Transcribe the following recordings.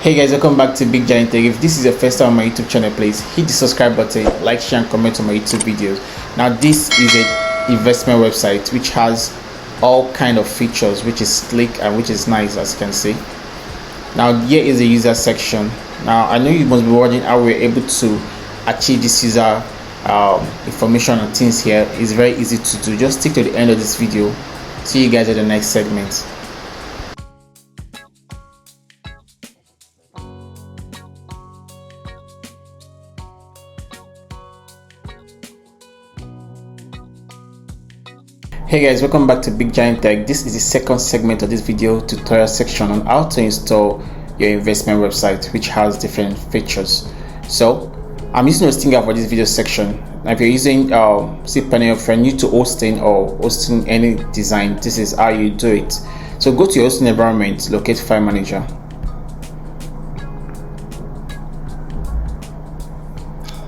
Hey guys, welcome back to Big Giant Tech. If this is your first time on my YouTube channel, please hit the subscribe button, like, share and comment on my YouTube videos. Now this is an investment website which has all kind of features, which is slick and which is nice, as you can see. Now here is the user section. Now I know you must be wondering how we're able to achieve this user information and things here. It's very easy to do. Just stick to the end of this video. See you guys at the next segment. Hey guys, welcome back to Big Giant Tech. This is the second segment of this video tutorial section on how to install your investment website, which has different features. So I'm using a Stinger for this video section. Now, if you're using cPanel, if you're new to hosting or hosting any design, this is how you do it. So go to your hosting environment, locate File Manager.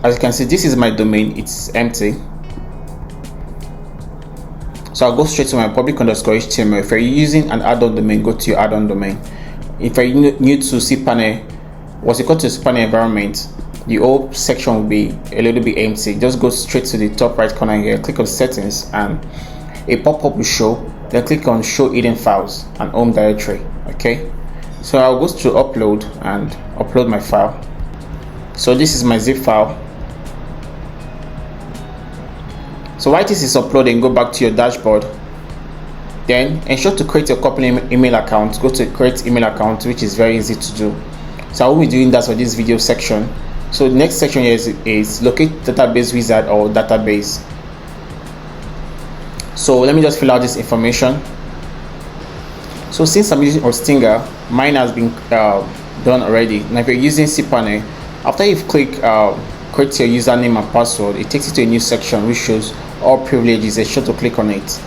As you can see, this is my domain. It's empty. So I'll go straight to my public_HTML. If you're using an add-on domain, go to your add-on domain. If you're new to cPanel, once you go to cPanel environment, the whole section will be a little bit empty. Just go straight to the top right corner here, click on settings, and a pop-up will show. Then click on show hidden files and home directory. Okay, so I'll go to upload and upload my file. So this is my zip file. So while this is uploading, go back to your dashboard. Then ensure to create your company email account. Go to create email account, which is very easy to do. So I will be doing that for this video section. So the next section here is locate database wizard or database. So let me just fill out this information. So since I'm using Stinger, mine has been done already. Now if you're using cPanel, after you've clicked create your username and password, it takes you to a new section which shows all privileges. Ensure to click on it,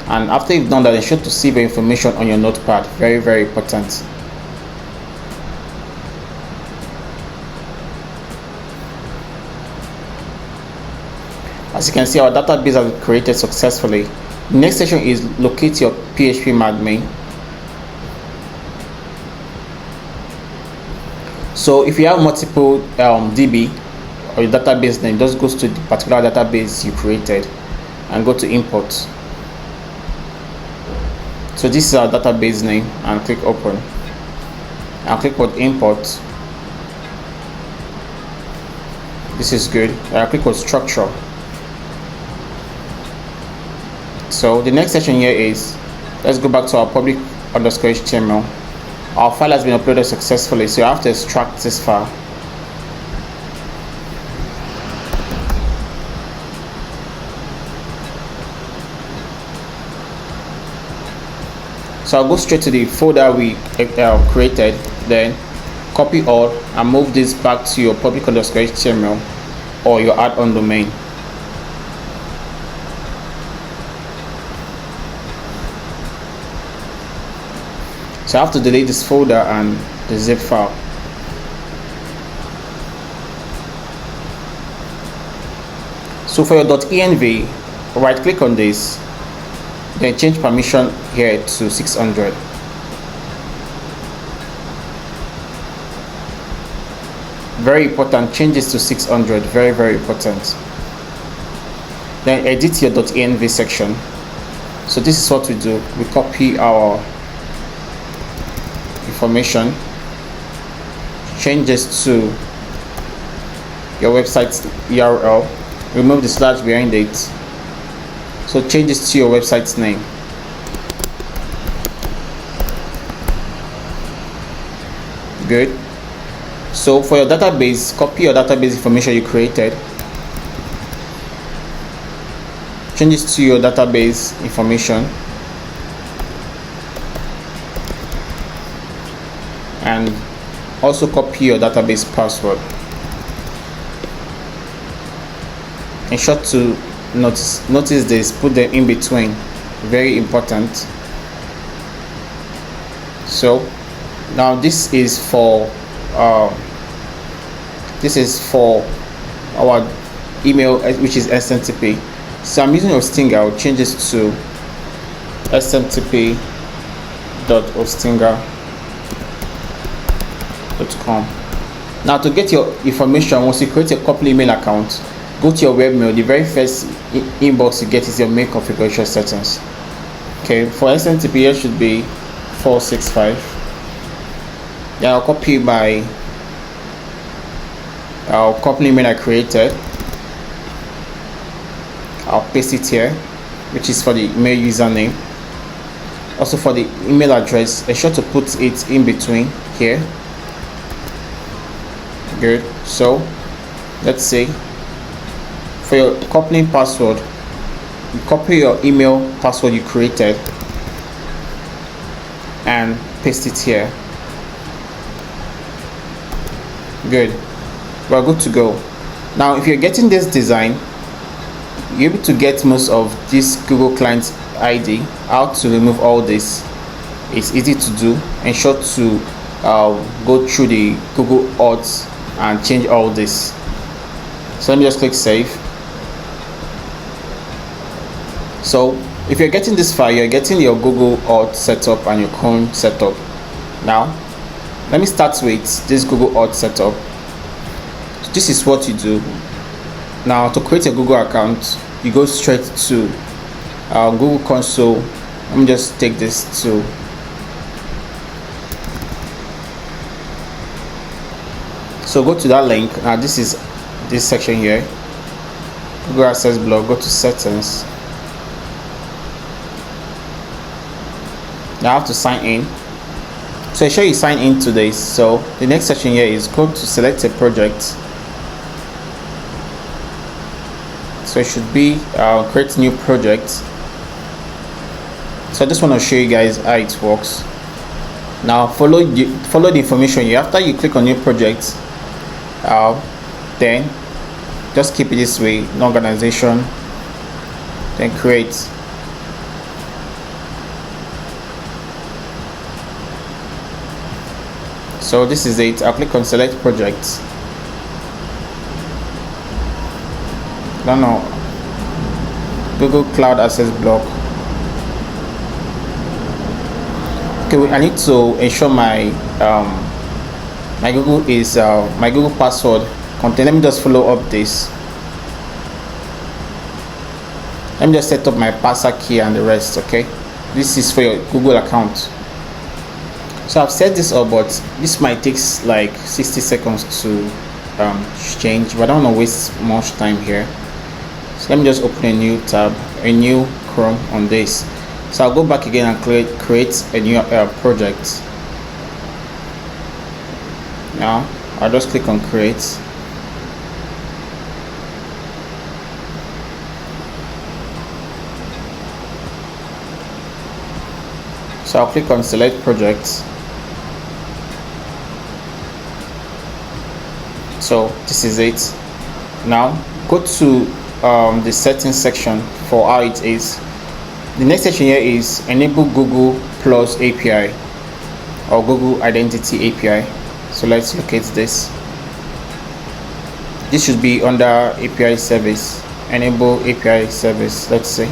and after you've done that, ensure to save your information on your notepad. Very important. As you can see, our database has been created successfully. The next section is locate your PHP admin. So if you have multiple DB or your database name, just goes to the particular database you created and go to import. So this is our database name, and click open and click on import. This is good. And click on structure. So the next section here is, let's go back to our public_HTML. Our file has been uploaded successfully, so you have to extract this file. So I'll go straight to the folder we created, then copy all and move this back to your public_HTML or your add-on domain. So I have to delete this folder and the zip file. So for your .env, right click on this, then change permission here to 600. Very important, change this to 600. Very important. Then edit your .env section. So this is what we do. We copy our information, change this to your website's URL, remove the slash behind it. So change this to your website's name. Good. So for your database, copy your database information you created, change this to your database information, and also copy your database password. Ensure to notice this, put them in between. Very important. So now this is for our email, which is SMTP. So I'm using a Stinger. I'll change this to SMTP auth.hostinga.com. Now, to get your information, once you create a couple email account, go to your webmail. The very first inbox you get is your mail configuration settings. Okay, for SMTP, should be 465. Then I'll copy my company email I created. I'll paste it here, which is for the email username. Also for the email address, be sure to put it in between here. Good. So let's say for your company password, you copy your email password you created and paste it here. Good. We're good to go. Now, if you're getting this design, you're able to get most of this Google Client ID. How to remove all this? It's easy to do. Ensure to go through the Google Auth and change all this. So let me just click save. So if you're getting this file, you're getting your Google Auth setup and your Cron setup. Now let me start with this Google Auth setup. So this is what you do. Now, to create a Google account, you go straight to Google Console. Let me just take this to so go to that link. Now this is this section here, Google Access Block. Go to settings. Now I have to sign in, so ensure you sign in to this. So the next section here is go to select a project. So it should be create new project. So I just want to show you guys how it works. Now follow the information here. After you click on new project, then just keep it this way, no organization, then create. So this is it. I'll click on select projects. No, Google Cloud Access Block. Okay, I need to ensure my my Google is my Google password content. Let me just follow up this. Let me just set up my password key and the rest. Okay, this is for your Google account. So I've set this up, but this might take like 60 seconds to change, but I don't want to waste much time here. So let me just open a new tab, a new Chrome on this. So I'll go back again and create a new project. Now I'll just click on create. So I'll click on select projects. So this is it. Now go to the settings section for how it is. The next section here is enable Google Plus API or Google Identity API. So let's locate this. This should be under API service. Enable API service. Let's see.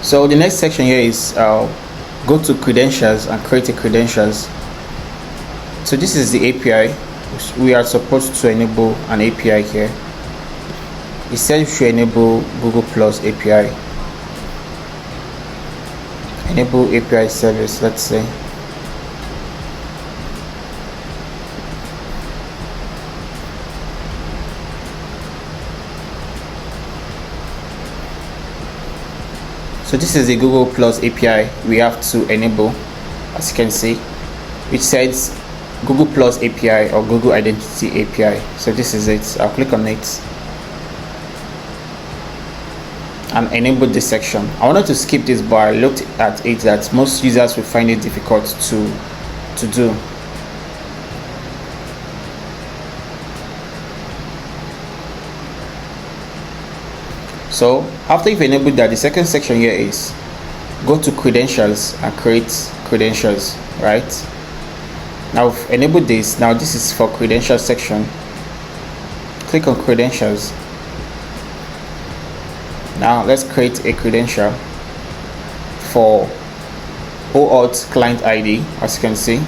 So the next section here is go to credentials and create a credentials. So this is the API. We are supposed to enable an API here. It says you should enable Google Plus API. Enable API service. Let's say. So this is the Google Plus API we have to enable, as you can see, which says Google Plus API or Google Identity API. So this is it. I'll click on it and enable this section. I wanted to skip this, but I looked at it that most users will find it difficult to do. So after you've enabled that, the second section here is go to credentials and create credentials, right? Now we've enabled this. Now this is for credentials section. Click on credentials. Now let's create a credential for Auth client ID. As you can see,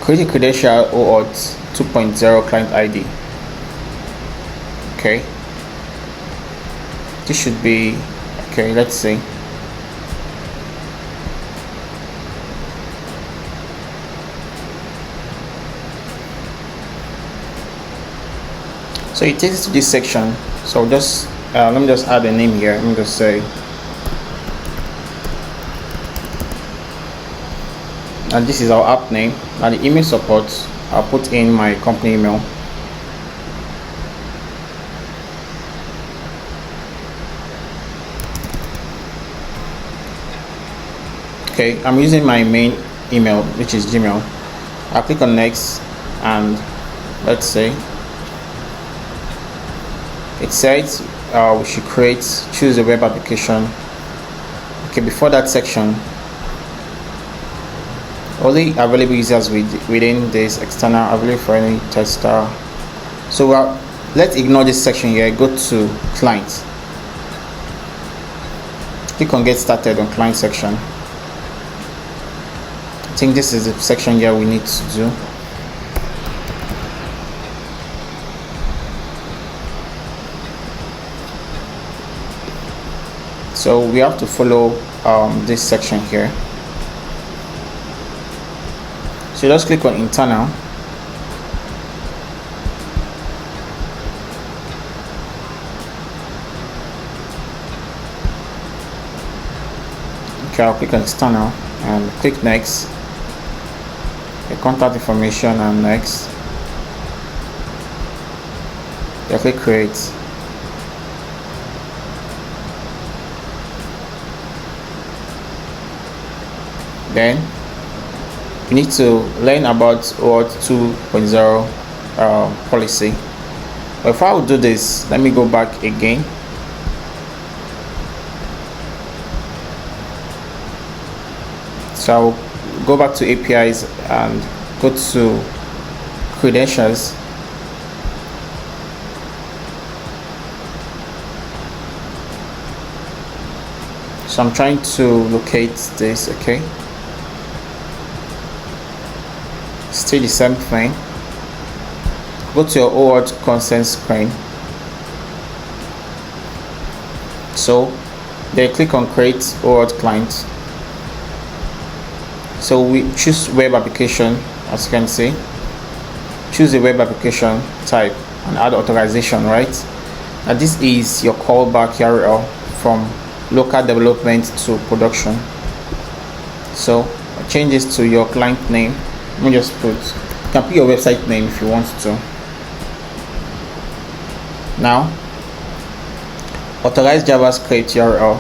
create a credential Auth 2.0 client ID. Okay, this should be okay. Let's see. So it takes us to this section. So just let me just add a name here. Let me just say, and this is our app name. Now the email support, I'll put in my company email. Okay, I'm using my main email, which is Gmail. I'll click on next, and let's say it says we should choose a web application. Okay, before that section, only available users within this external available for any tester. So let's ignore this section here. Go to client. Click on get started on client section. I think this is the section here we need to do. So we have to follow this section here. So just click on internal. Okay, I'll click on external and click next. The contact information and next. Yeah, click create. Then you need to learn about Auth 2.0 policy. But if I will do this, let me go back again. So I'll go back to APIs and go to credentials. So I'm trying to locate this. Okay, still the same thing. Go to your Auth consent screen. So then click on create Auth client. So we choose web application. As you can see, choose a web application type and add authorization, right? Now this is your callback URL from local development to production. So change this to your client name. Let me just you can put your website name if you want to. Now authorize JavaScript URL.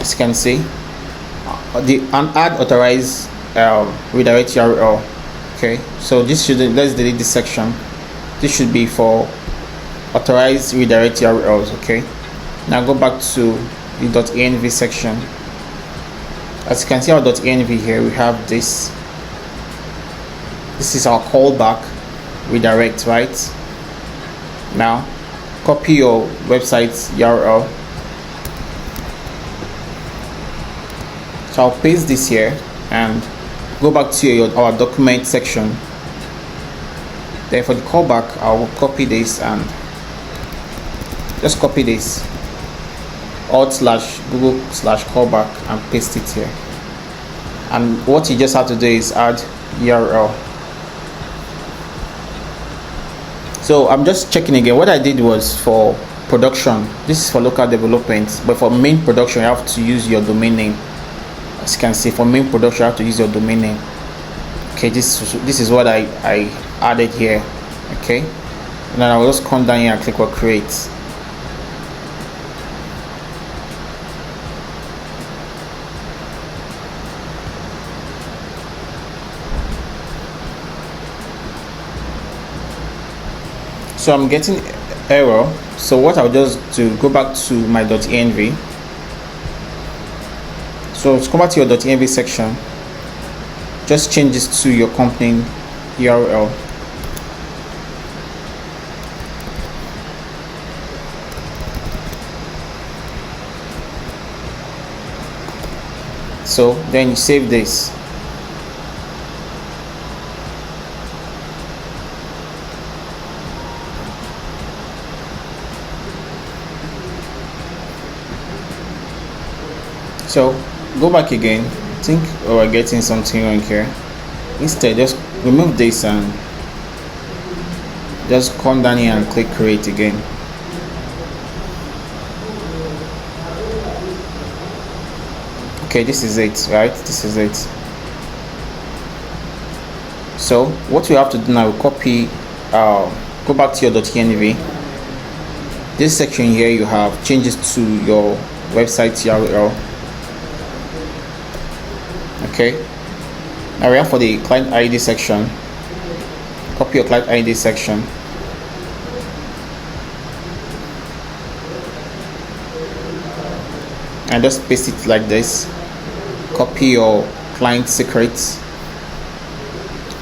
As you can see, add authorize redirect URL. Okay, so this should, let's delete this section. This should be for authorize redirect URLs. Okay, now go back to the .env section. As you can see, our .env here, we have this. This is our callback redirect, right? Now copy your website URL. So I'll paste this here and go back to our document section. Then for the callback, I'll copy this and just copy this alt/google/callback and paste it here. And what you just have to do is add URL. So I'm just checking again. What I did was for production. This is for local development, but for main production, you have to use your domain name. As you can see, for main production, you have to use your domain name. Okay, this is what I added here. Okay, and then I will just come down here and click on create. So I'm getting error. So what I'll just do, go back to my .env. So come back to your .env section. just change this to your company URL. So then you save this. So go back again. I think we're getting something wrong here. Instead, just remove this and just come down here and click create again. Okay, this is it, right? This is it. So what you have to do now, copy, go back to your .env. This section here you have changes to your website URL. Okay, now we are for the client ID section. Copy your client ID section. And just paste it like this. Copy your client secrets.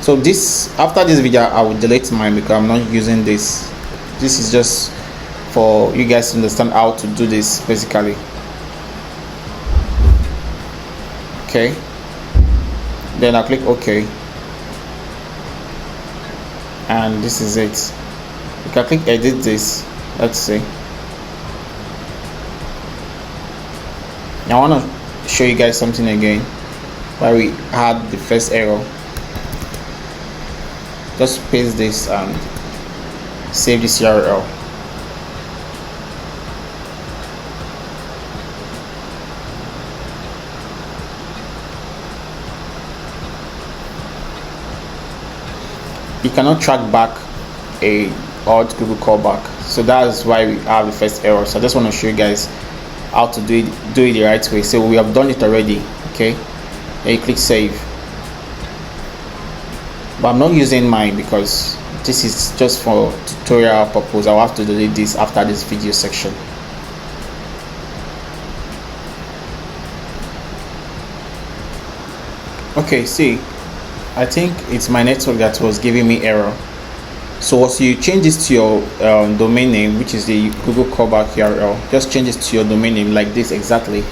So this, after this video, I will delete mine because I'm not using this. This is just for you guys to understand how to do this basically. Okay, then I click OK, and this is it. You can click edit this. Let's see. Now I want to show you guys something again where we had the first error. Just paste this and save this URL. You cannot track back a Auth Google callback, so that is why we have the first error. So I just want to show you guys how to do it the right way. So we have done it already. Okay, then you click save, but I'm not using mine because this is just for tutorial purpose. I'll have to delete this after this video section. Okay, see, I think it's my network that was giving me error. So once you change this to your domain name, which is the Google callback URL, just change this to your domain name like this exactly.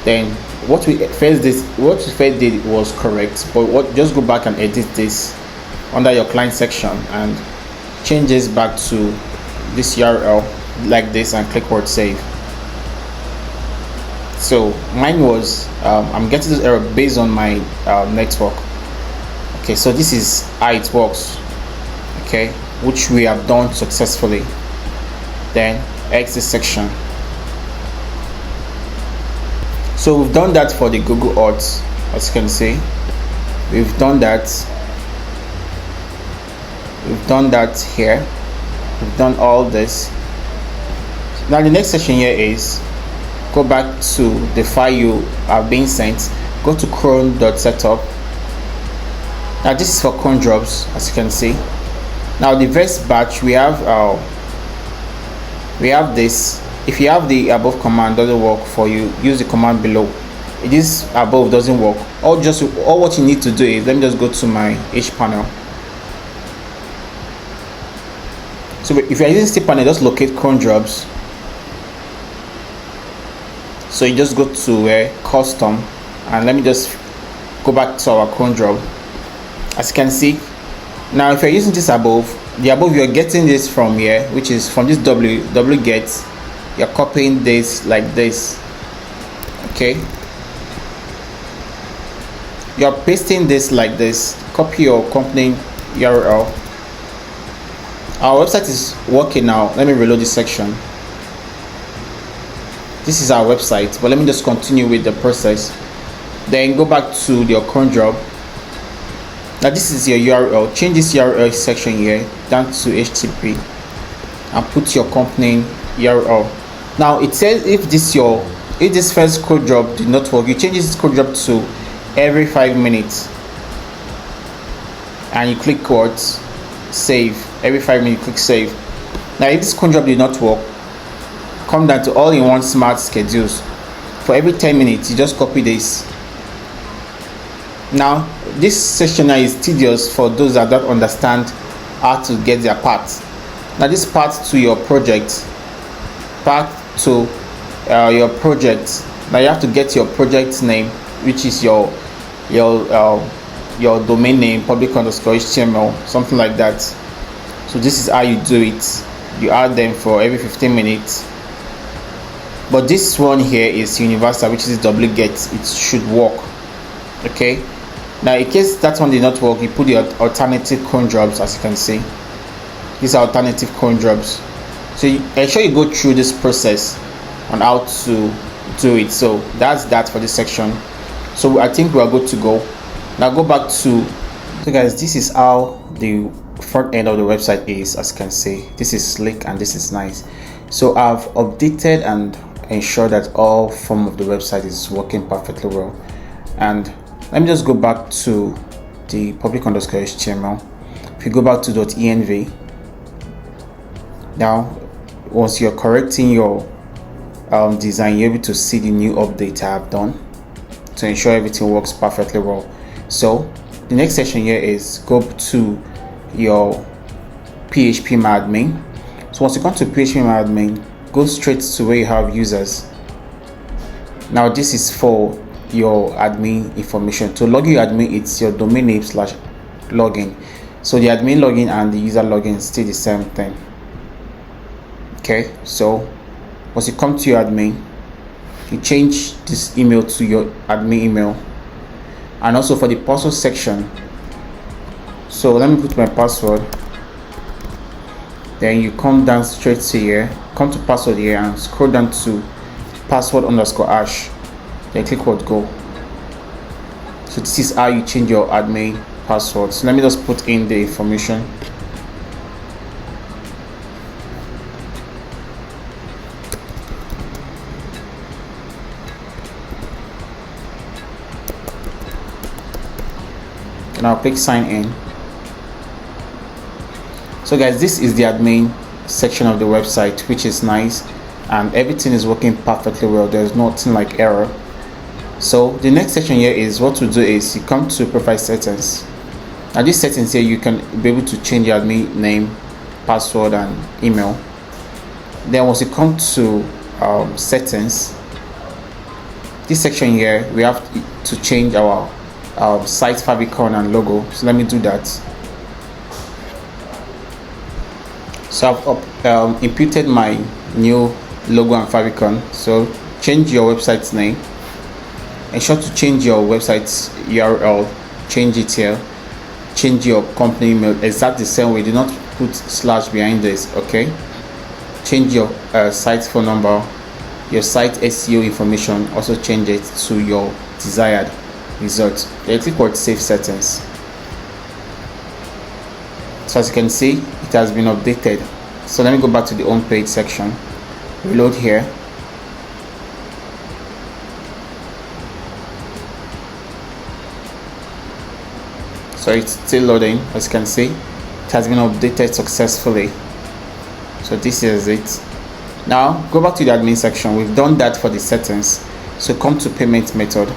Then what we first did was correct, but just go back and edit this under your client section and change this back to this URL like this and click word save. So mine was I'm getting this error based on my network. Okay, so this is how it works. Okay, which we have done successfully. Then exit section. So we've done that for the Google Auth, as you can see. We've done that here. We've done all this. Now the next section here is go back to the file you have been sent. Go to Cron.setup. Now this is for Cron Jobs, as you can see. Now the first batch we have this. If you have the above command doesn't work for you, use the command below. If this above doesn't work, all what you need to do is, let me just go to my H panel. So if you're using cPanel, just locate Cron Jobs. So you just go to custom, and let me just go back to our Cron Job. As you can see, now if you're using this above, the above you're getting this from here, which is from this wget, you're copying this like this. Okay, you're pasting this like this. Copy your company URL. Our website is working now. Let me reload this section. This is our website, but let me just continue with the process. Then go back to your Cron Job. Now this is your URL. Change this URL section here down to HTTP and put your company URL. Now it says if this first code job did not work, you change this code job to every 5 minutes and you click save. Every 5 minutes click save. Now if this code job did not work, come down to all-in-one smart schedules. For every 10 minutes you just copy this. Now this section now is tedious for those that don't understand how to get their path. Now this path to your project, your project. Now you have to get your project name, which is your domain name, public_html, something like that. So this is how you do it. You add them for every 15 minutes. But this one here is universal, which is wget. It should work. Okay. Now in case that one did not work, you put the alternative cron jobs. As you can see, these are alternative cron jobs. So ensure you go through this process on how to do it. So that's that for this section. So I think we are good to go. Now go back to, so guys, this is how the front end of the website is. As you can see, this is slick and this is nice. So I've updated and ensured that all form of the website is working perfectly well. And let me just go back to the public_html. If you go back to .env, now once you're correcting your design, you're able to see the new update I have done to ensure everything works perfectly well. So the next section here is go to your PHP admin. So once you come to PHP admin, go straight to where you have users. Now this is for your admin information. To log your admin, it's your domain name / login. So the admin login and the user login is still the same thing. Okay, so once you come to your admin, you change this email to your admin email. And also for the password section, so let me put my password. Then you come down straight to here, come to password here and scroll down to password_hash. Then click what go. So this is how you change your admin password. So let me just put in the information. And I'll click sign in. So guys, this is the admin section of the website, which is nice and everything is working perfectly well. There's nothing like error. So the next section here is what to do is you come to profile settings. Now these settings here, you can be able to change your admin name, password and email. Then once you come to settings, this section here, we have to change our site favicon and logo. So let me do that. So I've imputed my new logo and favicon. So change your website's name. Ensure to change your website's URL. Change it here. Change your company email exactly the same way. Do not put / behind this. Okay. Change your site phone number, your site SEO information. Also change it to your desired result. Then click on save settings. So as you can see, it has been updated. So let me go back to the home page section, reload here. So it's still loading. As you can see, it has been updated successfully. So this is it. Now go back to the admin section. We've done that for the settings. So come to payment method.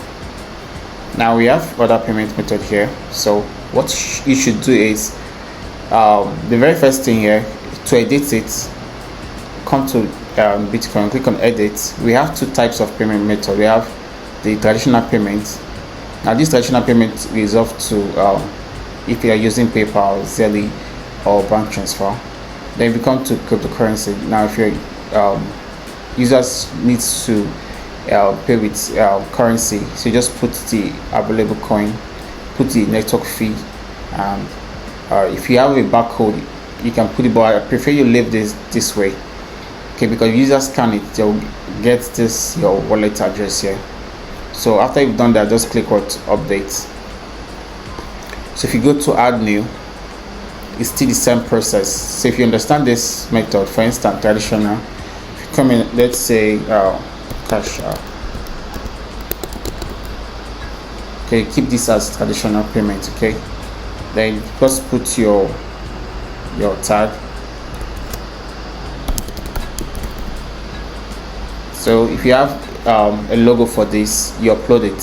Now we have other payment method here. So what you should do is the very first thing here, to edit it, come to Bitcoin, click on edit. We have two types of payment method. We have the traditional payment. Now this traditional payment is off to if you are using PayPal, Zelle or bank transfer. Then we come to cryptocurrency. Now if your users needs to pay with currency, so you just put the available coin, put the network fee, and if you have a barcode, you can put it, but I prefer you leave this way, okay, because users scan it, they'll get this your wallet address here. So after you've done that, just click on update. So if you go to add new, it's still the same process. So if you understand this method, for instance traditional, if you come in, let's say cash out, okay, keep this as traditional payment. Okay, then just put your tag. So if you have a logo for this, you upload it.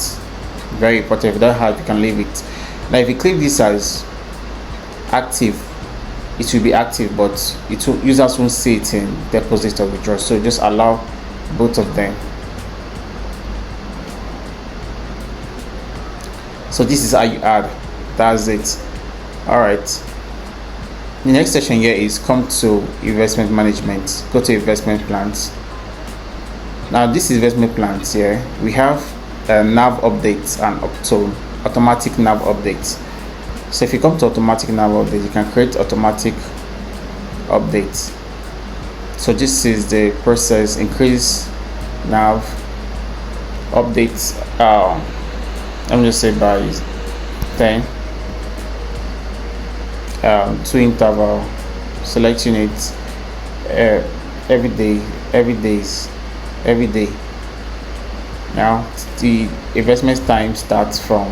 Very important. If you don't have, you can leave it. Now if you click this as active, it will be active, but users won't see it in deposit or withdrawal. So just allow both of them. So this is how you add. That's it. All right, the next section here is come to investment management. Go to investment plans. Now this investment plans here, we have nav updates and automatic nav updates. So if you come to automatic nav update, you can create automatic updates. So this is the process: increase nav updates, let me just say by 10, 2 interval, select units, every day. Now the investment time starts from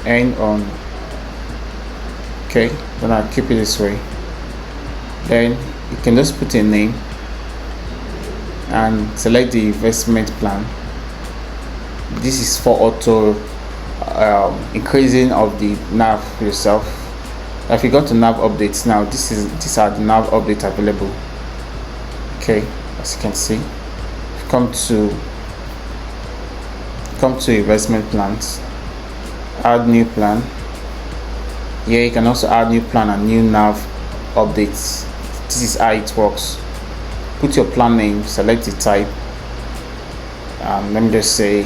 end on. Okay, then I'll keep it this way. Then you can just put a name and select the investment plan. This is for auto increasing of the nav yourself. If you go to nav updates now, these are the nav updates available. Okay, as you can see, if you come to investment plans, add new plan. Here you can also add new plan and new nav updates. This is how it works. Put your plan name, select the type, let me just say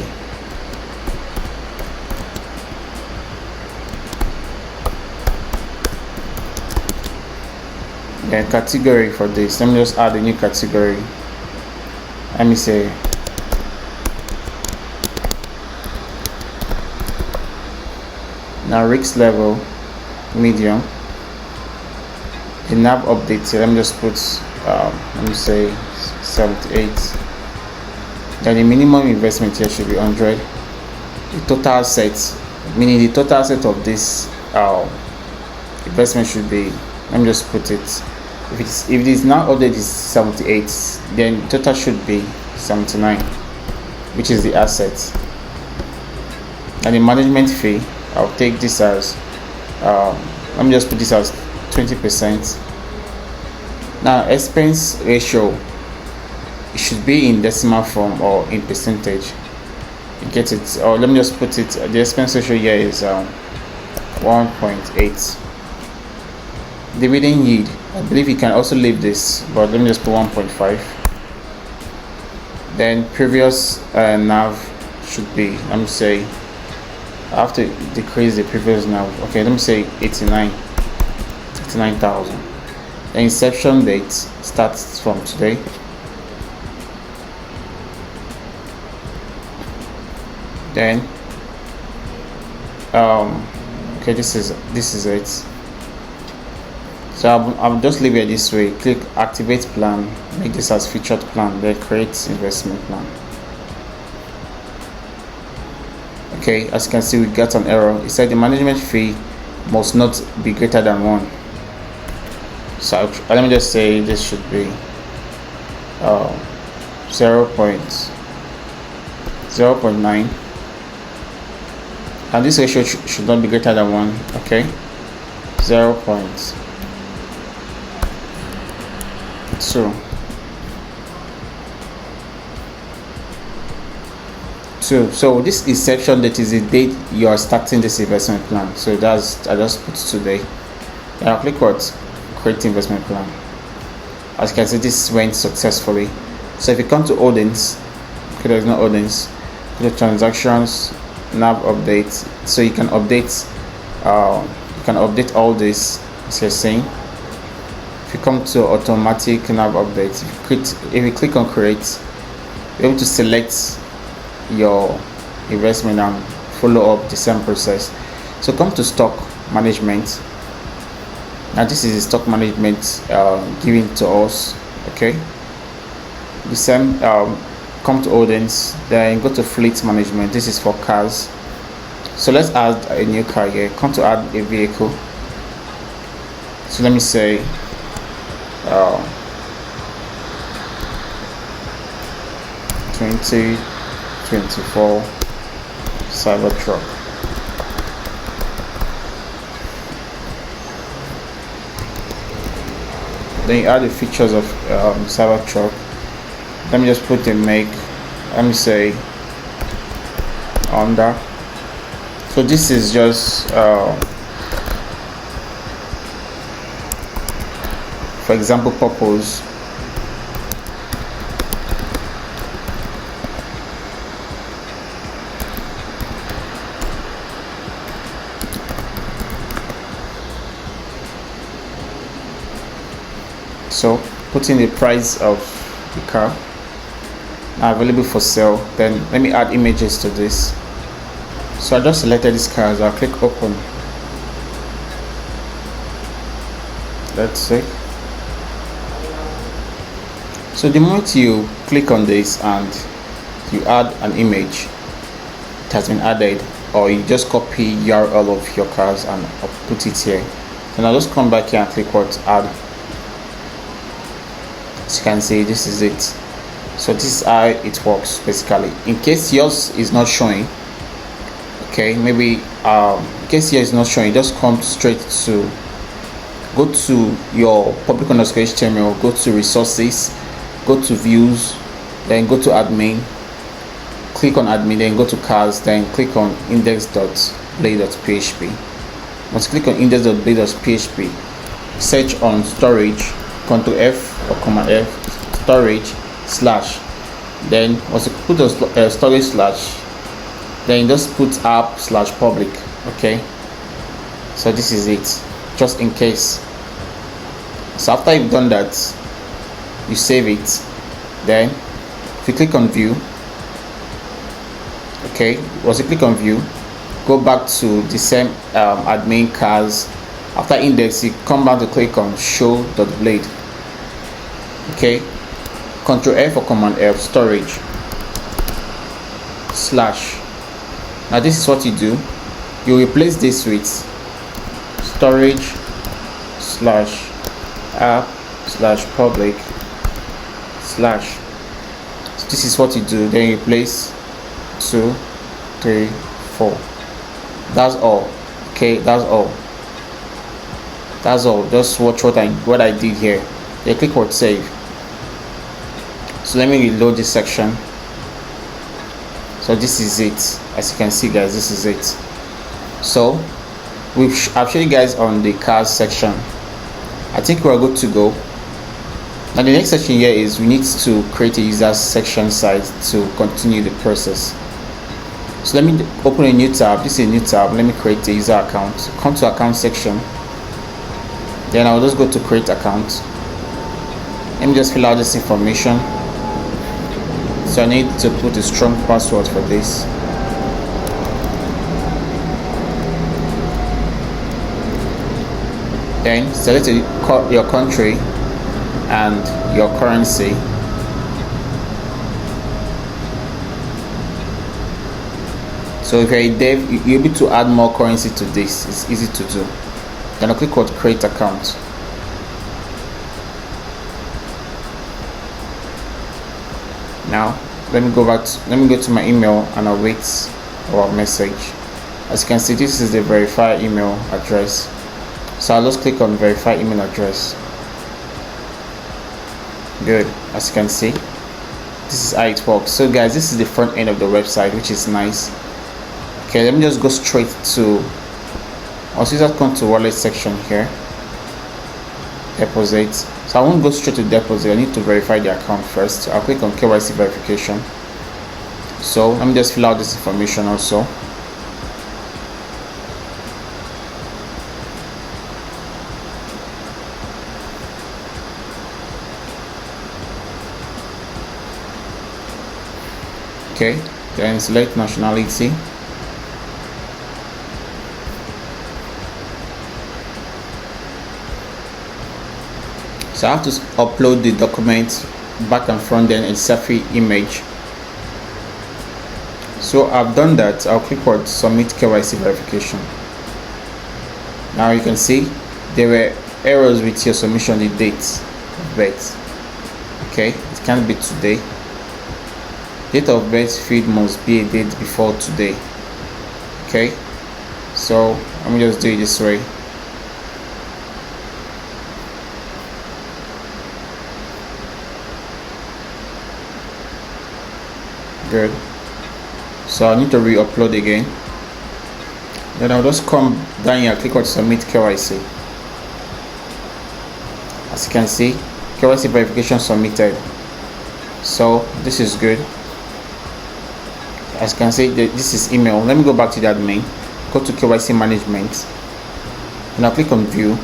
then category for this. Let me just add a new category. Let me say now risk level medium. The nav update here, let me just put let me say 78. Then the minimum investment here should be 100. The total set, meaning the total set of this investment should be, let me just put it, if it is now updated is 78, then total should be 79, which is the asset. And the management fee, I'll take this as let me just put this as 20%. Now expense ratio, it should be in decimal form or in percentage. You get it? Or let me just put it, the expense ratio here is 1.8. Dividend yield, I believe you can also leave this, but let me just put 1.5. Then previous nav should be, let me say, I have to decrease the previous nav. Okay, let me say 89,000. The inception date starts from today. Then okay, this is it. So I'll just leave it this way. Click activate plan, make this as featured plan, then create investment plan. Okay, as you can see, we got an error. It said the management fee must not be greater than 1. So let me just say this should be 0.9, and this ratio should not be greater than 1. Okay, 0.2. So this inception date is the date you are starting this investment plan. So I just put today. And I'll click what? Create investment plan. As you can see, this went successfully. So if you come to holdings, okay, there's no holdings. Go to transactions, nav updates. So you can update all this, as you're saying. If you come to automatic nav updates, if you click on create, you're able to select your investment and follow up the same process. So come to stock management. Now this is the stock management given to us. Okay, the same. Come to holdings, then go to fleet management. This is for cars. So let's add a new car here. Come to add a vehicle. So let me 2024 Cybertruck. Then you add the features of Cybertruck. Let me just put a make. Let me say Honda. So this is just for example purpose. So put in the price of the car available for sale. Then let me add images to this. So I just selected this car, so I'll click open. Let's see. So the moment you click on this and you add an image, it has been added, or you just copy URL of your cars and put it here. Then I'll just come back here and click what add. As you can see, this is it. So this is how it works basically. In case yours is not showing, okay, maybe in case yours is not showing, just come straight to go to your public underscore HTML, go to resources, go to views, then go to admin, click on admin, then go to cars, then click on index.blade.php. Once you click on index.blade.php, search on storage, Ctrl F or Command F, storage slash. Then once you put a storage slash, then just put app slash public. Okay, so this is it, just in case. So after you've done that, you save it. Then if you click on view, okay, once you click on view, go back to the same admin cars. After index, you come back to click on show.blade. Okay, Ctrl F or Command F, storage slash. Now this is what you do. You replace this with storage slash app slash public slash. So this is what you do. Then you replace 2, 3, 4. That's all. Okay, that's all. That's all. Just watch what I did here. Then click on save. So let me reload this section. So this is it. As you can see, guys, this is it. So I've shown you guys on the cars section. I think we're good to go. Now the next section here is we need to create a user section site to continue the process. So let me open a new tab. This is a new tab. Let me create a user account. Come to account section. Then I'll just go to create account. Let me just fill out this information. So I need to put a strong password for this. Then select your country and your currency. So if you're a dev, you'll be able to add more currency to this. It's easy to do. Then I'll click on create account. Now let me go to my email and I'll wait for a message. As you can see, this is the verify email address. So I'll just click on verify email address. Good. As you can see, this is how it works. So guys, this is the front end of the website, which is nice. Okay, let me just go straight to, also just come to wallet section here, deposit. So I won't go straight to deposit. I need to verify the account first. I'll click on KYC verification. So let me just fill out this information also. Okay, then select nationality. So I have to upload the document back and front end and selfie image. So I've done that. I'll click on submit KYC verification. Now you can see there were errors with your submission, the date of birth. Okay, it can't be today. Date of birth field must be a date before today. Okay, so let me just do it this way. Good. So I need to re-upload again. Then I'll just come down here, click on submit KYC. As you can see, KYC verification submitted. So this is good. As you can see, this is email. Let me go back to the admin, go to KYC management, and I'll click on view.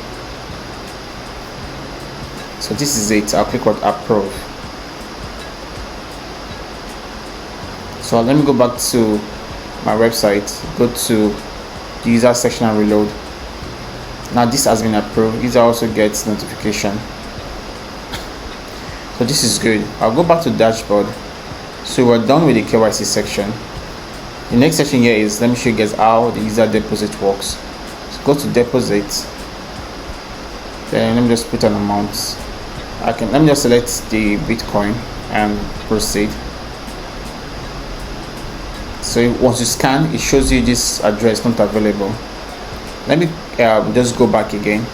So this is it. I'll click on approve. So let me go back to my website, go to the user section and reload. Now this has been approved. User also gets notification. So this is good. I'll go back to dashboard. So we're done with the KYC section. The next section here is, let me show you guys how the user deposit works. So go to deposit. Then let me just put an amount. Let me just select the Bitcoin and proceed. So once you scan, it shows you this address not available. Let me just go back again.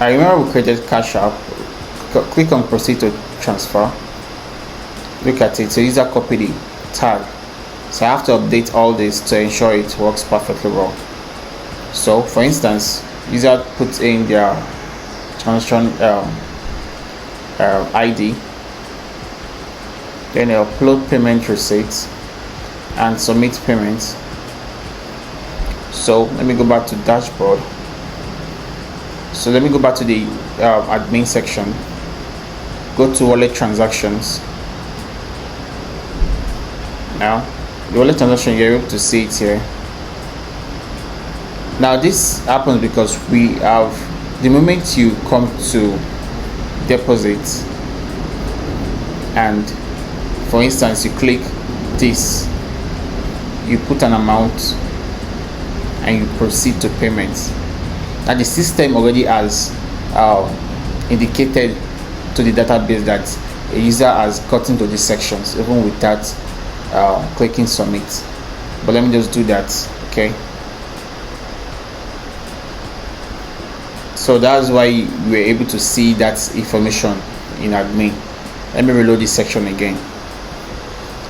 I remember we created Cash App. Click on proceed to transfer. Look at it. So user copy the tag. So I have to update all this to ensure it works perfectly well. So for instance, user puts in their transaction ID, then upload payment receipts and submit payments. So let me go back to dashboard. So let me go back to the admin section, go to wallet transactions. Now the wallet transaction, you're able to see it here. Now this happens because we have, the moment you come to deposit and for instance you click this, you put an amount and you proceed to payments. Now the system already has indicated to the database that a user has gotten to these sections even without clicking submit. But let me just do that. Okay, so that's why we're able to see that information in admin. Let me reload this section again.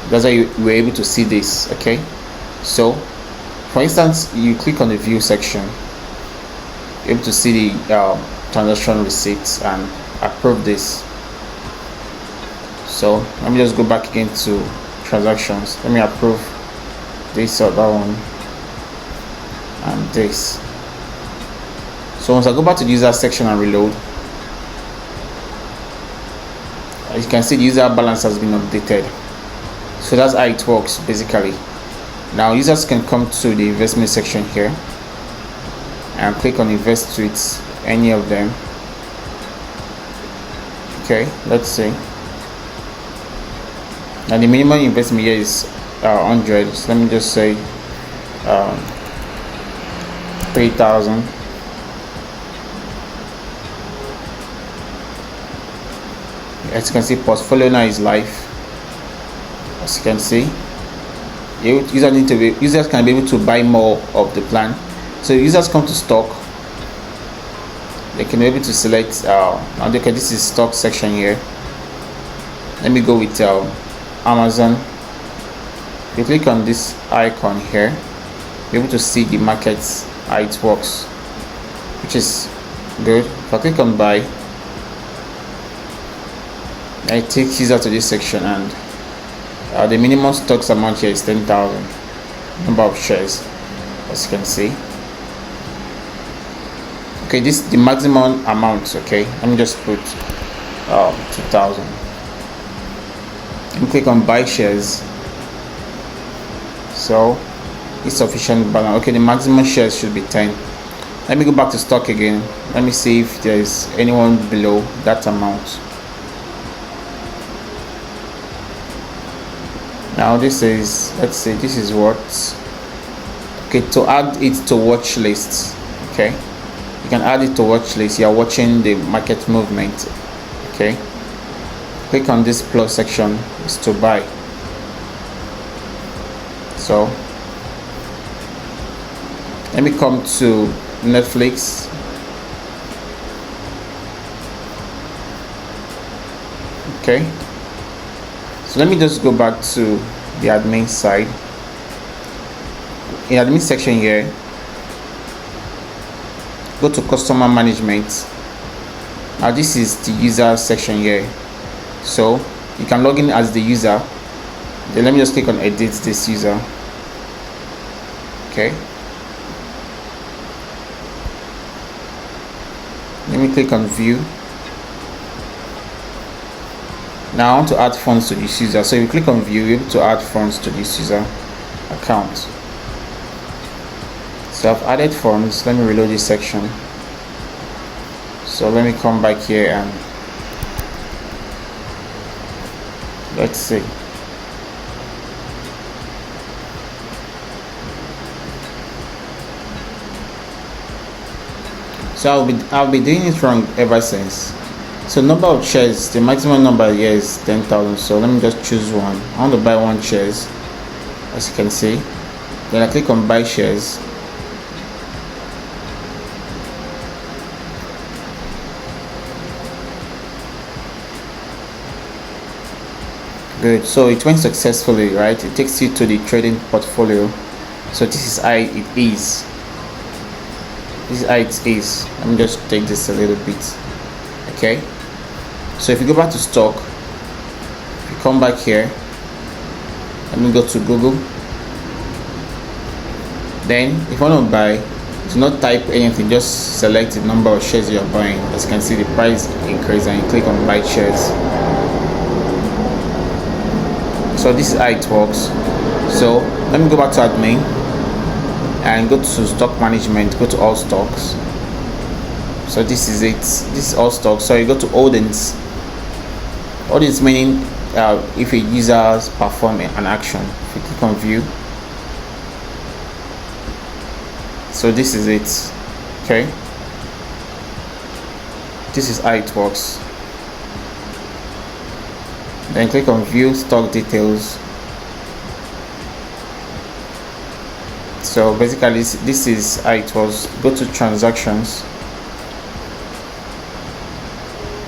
That's why we're able to see this. Okay, so for instance, you click on the view section, you're able to see the transaction receipts and approve this. So let me just go back again to transactions. Let me approve this or that one and this. So once I go back to the user section and reload, as you can see, the user balance has been updated. So that's how it works basically. Now users can come to the investment section here and click on invest with any of them. Okay, let's see. Now the minimum investment here is 100. So let me just say 3,000. As you can see, portfolio now is live. As you can see, users can be able to buy more of the plan. So users come to stock, they can be able to select and look at this is stock section here. Let me go with Amazon. If you click on this icon here, you're able to see the markets, how it works, which is good. If I click on buy, it takes user to this section, and the minimum stocks amount here is 10,000 number of shares, as you can see. Okay, this is the maximum amount. Okay, let me just put 2,000 and click on buy shares. So it's sufficient balance. Okay, the maximum shares should be 10. Let me go back to stock again. Let me see if there is anyone below that amount. Now this is, let's see, this is what, okay, to add it to watch lists. Okay, you can add it to watch list. You are watching the market movement. Okay, click on this plus section, is to buy. So let me come to Netflix. Okay, so let me just go back to the admin side. In admin section here, go to customer management. Now this is the user section here, so you can log in as the user. Then let me just click on edit this user. Okay, let me click on view. Now I want to add funds to this user, so if you click on view, you're able to add funds to this user account. So I've added funds. Let me reload this section. So let me come back here and let's see. So I'll be doing it wrong ever since. So number of shares, the maximum number here is 10,000. So let me just choose one. I want to buy 1 shares, as you can see. Then I click on buy shares. Good, so it went successfully, right? It takes you to the trading portfolio. So this is how it is. This is how it is. Let me just take this a little bit. Okay, so if you go back to stock, if you come back here, let me go to Google. Then if you want to buy, do not type anything, just select the number of shares you're buying. As you can see, the price increase and you click on buy shares. So this is how it works. So let me go back to admin and go to stock management, go to all stocks. So this is it. This is all stocks. So you go to holdings. Holdings meaning if a user perform an action. If you click on view. So this is it. Okay. This is how it works. Then click on view stock details. So basically this is how it was. Go to transactions.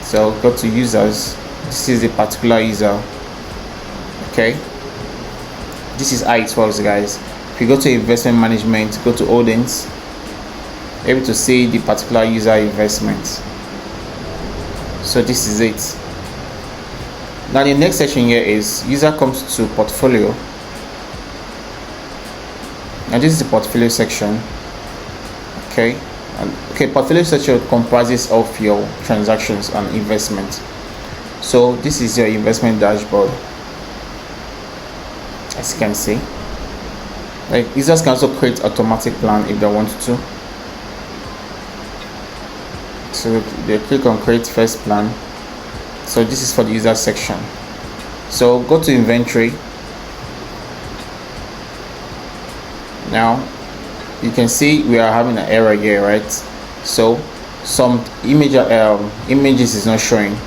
So go to users. This is a particular user. Okay, this is how it works, guys. If you go to investment management, go to holdings, you're able to see the particular user investment. So this is it. Now the next section here is user comes to portfolio. Now this is the portfolio section. Okay, portfolio section comprises of your transactions and investments. So this is your investment dashboard, as you can see. Like, users can also create automatic plan if they want to. So they click on create first plan. So this is for the user section. So go to inventory. Now you can see we are having an error here, right? So some images is not showing.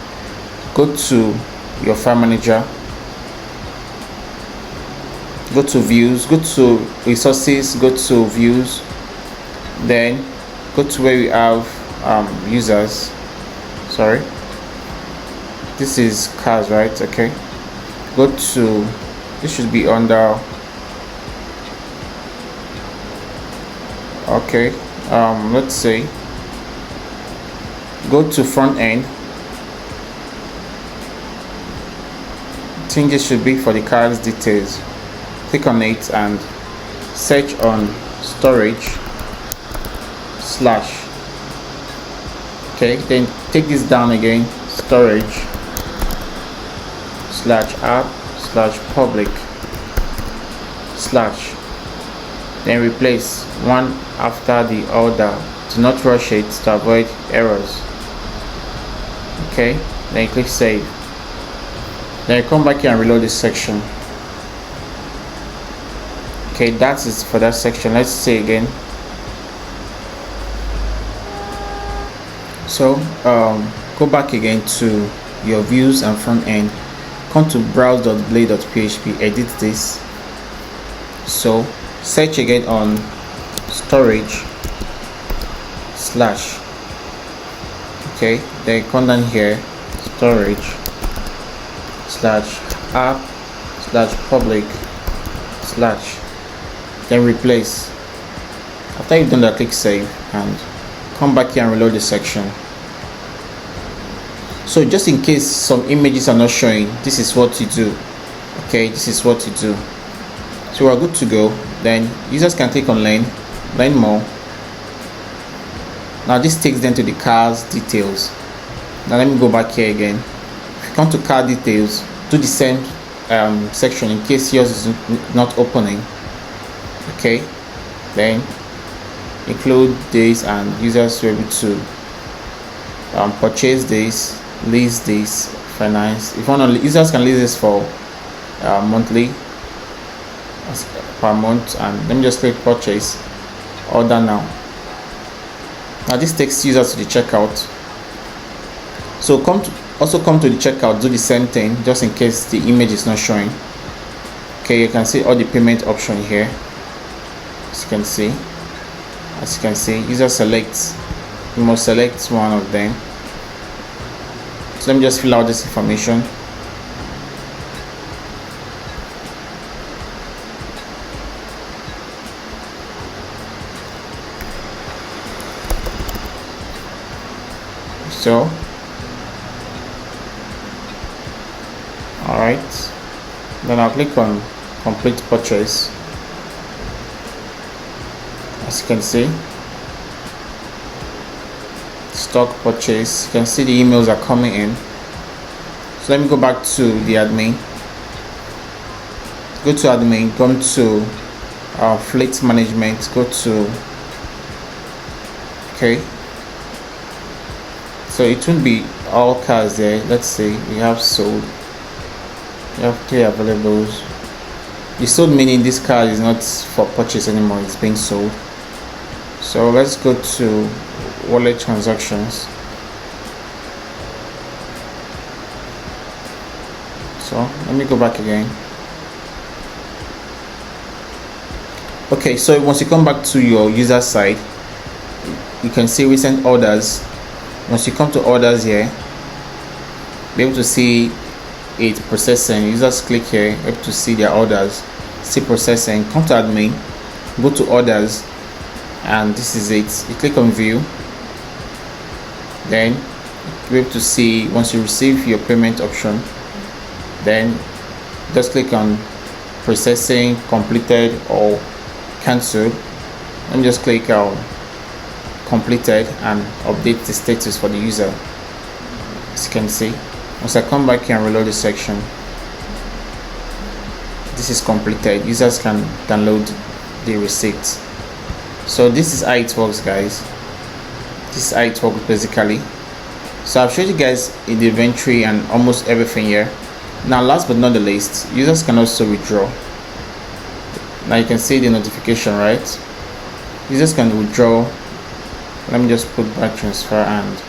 Go to your file manager, go to views, go to resources, go to views, then go to where we have users. Sorry, this is cars, right? Okay, go to, this should be under, okay, let's say go to front end. Changes should be for the cars details. Click on it and search on storage slash. Okay, then take this down again, storage slash app slash public slash, then replace one after the other. Do not rush it to avoid errors. Okay, then click save. Then come back here and reload this section. Okay, that is for that section. Let's say again. So go back again to your views and front end. come to browse.blade.php, edit this. So search again on storage slash, okay, then come down here, storage slash app slash public slash, then replace. After you've done that, click save and come back here and reload the section. So just in case some images are not showing, this is what you do. Okay, this is what you do. So we're good to go. Then users can click on learn more. Now this takes them to the car's details. Now let me go back here again. If you come to car details, do the same section in case yours is not opening. Okay, then include this, and users will be able to purchase this, lease this, finance. If one users can lease this for monthly, per month, and let me just click purchase, order now. Now this takes users to the checkout. So also come to the checkout, do the same thing just in case the image is not showing. Okay, you can see all the payment option here. As you can see, user select, you must select one of them. So let me just fill out this information. So alright, then I'll click on complete purchase. As you can see, stock purchase, you can see the emails are coming in. So let me go back to the admin. Go to admin, come to fleet management, go to, okay, so it won't be all cars there. Let's say we have sold, we have 3 availables. The sold meaning this car is not for purchase anymore, it's being sold. So let's go to wallet transactions. So let me go back again. Okay, so once you come back to your user side, you can see recent orders. Once you come to orders here, be able to see it processing. Users click here, able to see their orders, see processing. Come to admin, go to orders, and this is it. You click on view, then you'll be able to see once you receive your payment option, then just click on processing, completed or cancelled. Let me just click on completed and update the status for the user. As you can see, once I come back here and reload the section, this is completed. Users can download the receipt. So this is how it works, guys. This is how it works basically. So I've showed you guys in the inventory and almost everything here. Now last but not the least, users can also withdraw. Now you can see the notification, right? Users can withdraw. Let me just put back transfer, and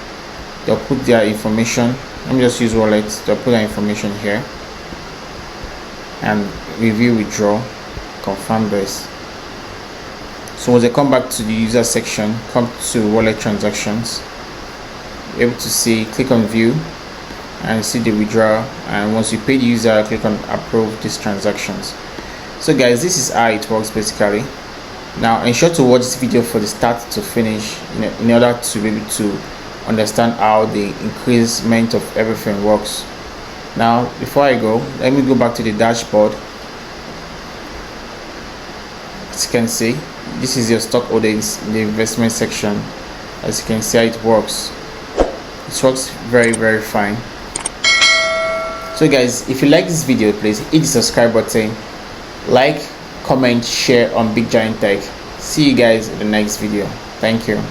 they'll put their information. Let me just use wallet. They'll put their information here and review withdraw, confirm this. So once they come back to the user section, come to wallet transactions, you're able to see, click on view and see the withdrawal, and once you pay the user, click on approve these transactions. So guys, this is how it works basically. Now ensure to watch this video from the start to finish in order to be able to understand how the increment of everything works. Now before I go, let me go back to the dashboard. As you can see, this is your stock holdings in the investment section. As you can see how it works. It works very fine. So guys, if you like this video, please hit the subscribe button, like, comment, share on Big Giant Tech. See you guys in the next video. Thank you.